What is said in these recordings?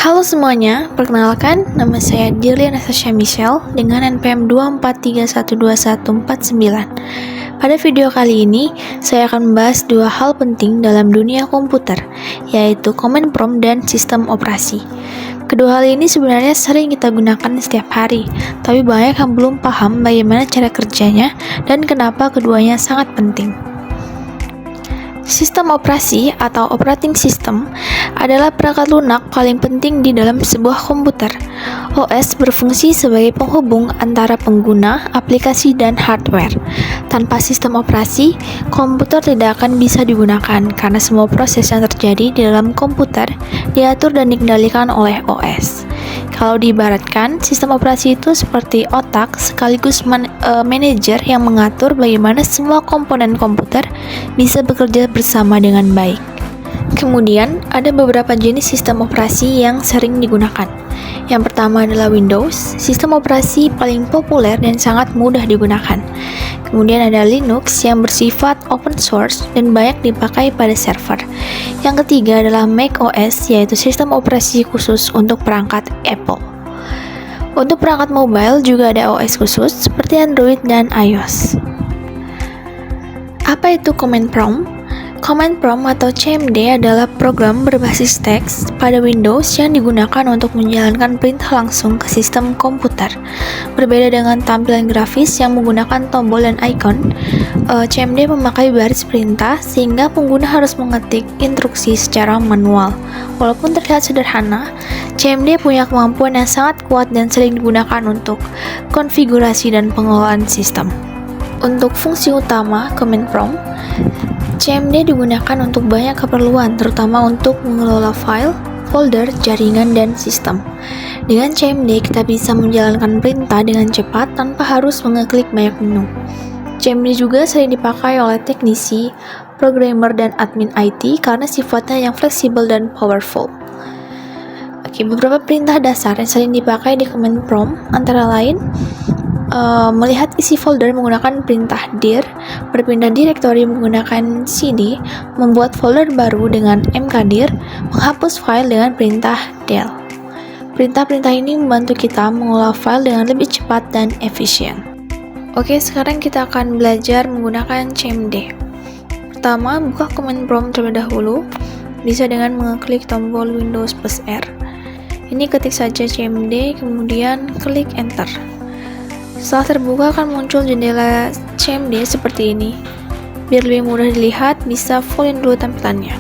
Halo semuanya, perkenalkan nama saya Dirlia Natasha Michelle dengan NPM 243121149. Pada video kali ini, saya akan membahas dua hal penting dalam dunia komputer, yaitu command prompt dan sistem operasi. Kedua hal ini sebenarnya sering kita gunakan setiap hari, tapi banyak yang belum paham bagaimana cara kerjanya dan kenapa keduanya sangat penting. Sistem operasi atau operating system adalah perangkat lunak paling penting di dalam sebuah komputer. OS berfungsi sebagai penghubung antara pengguna, aplikasi, dan hardware. Tanpa sistem operasi, komputer tidak akan bisa digunakan karena semua proses yang terjadi di dalam komputer diatur dan dikendalikan oleh OS. Kalau diibaratkan, sistem operasi itu seperti otak sekaligus manajer yang mengatur bagaimana semua komponen komputer bisa bekerja bersama dengan baik. Kemudian, ada beberapa jenis sistem operasi yang sering digunakan. Yang pertama adalah Windows, sistem operasi paling populer dan sangat mudah digunakan. Kemudian ada Linux yang bersifat open source dan banyak dipakai pada server. Yang ketiga adalah macOS, yaitu sistem operasi khusus untuk perangkat Apple. Untuk perangkat mobile juga ada OS khusus seperti Android dan iOS. Apa itu command prompt? Command prompt atau CMD adalah program berbasis teks pada Windows yang digunakan untuk menjalankan perintah langsung ke sistem komputer. Berbeda dengan tampilan grafis yang menggunakan tombol dan icon, CMD memakai baris perintah sehingga pengguna harus mengetik instruksi secara manual. Walaupun terlihat sederhana, CMD punya kemampuan yang sangat kuat dan sering digunakan untuk konfigurasi dan pengelolaan sistem. Untuk fungsi utama command prompt, CMD digunakan untuk banyak keperluan, terutama untuk mengelola file, folder, jaringan, dan sistem. Dengan CMD, kita bisa menjalankan perintah dengan cepat tanpa harus mengeklik banyak menu. CMD juga sering dipakai oleh teknisi, programmer, dan admin IT karena sifatnya yang fleksibel dan powerful. Beberapa perintah dasar yang sering dipakai di command prompt antara lain melihat isi folder menggunakan perintah dir, berpindah direktori menggunakan cd, membuat folder baru dengan mkdir, menghapus file dengan perintah del. Perintah-perintah ini membantu kita mengolah file dengan lebih cepat dan efisien. Oke, sekarang kita akan belajar menggunakan CMD. Pertama, buka command prompt terlebih dahulu, bisa dengan mengeklik tombol Windows plus R. Ini ketik saja CMD, kemudian klik enter. Setelah terbuka akan muncul jendela CMD seperti ini. Biar lebih mudah dilihat, bisa fullin dulu tampilannya.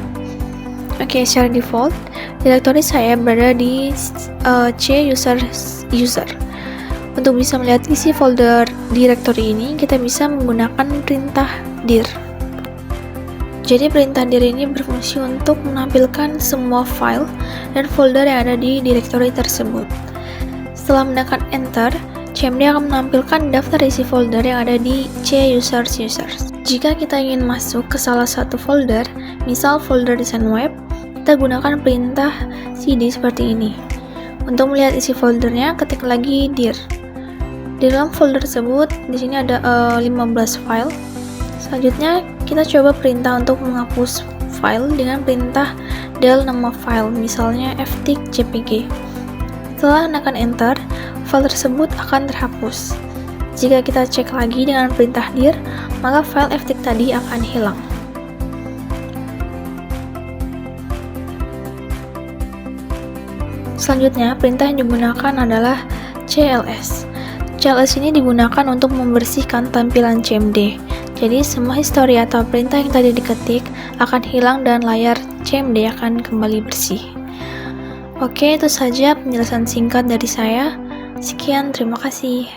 Oke, secara default, direktori saya berada di C user. Untuk bisa melihat isi folder direktori ini, kita bisa menggunakan perintah dir. Jadi perintah dir ini berfungsi untuk menampilkan semua file dan folder yang ada di direktori tersebut. Setelah menekan enter, CMD akan menampilkan daftar isi folder yang ada di C users. Jika kita ingin masuk ke salah satu folder, misal folder desain web, kita gunakan perintah cd seperti ini. Untuk melihat isi foldernya, ketik lagi dir. Di dalam folder tersebut, di sini ada 15 file. Selanjutnya, kita coba perintah untuk menghapus file dengan perintah del nama file, misalnya ftjpg. Setelah menekan enter, file tersebut akan terhapus. Jika kita cek lagi dengan perintah dir, maka file ftk tadi akan hilang. Selanjutnya, perintah yang digunakan adalah cls. CLS ini digunakan untuk membersihkan tampilan CMD. Jadi, semua histori atau perintah yang tadi diketik akan hilang dan layar CMD akan kembali bersih. Oke, itu saja penjelasan singkat dari saya. Sekian, terima kasih.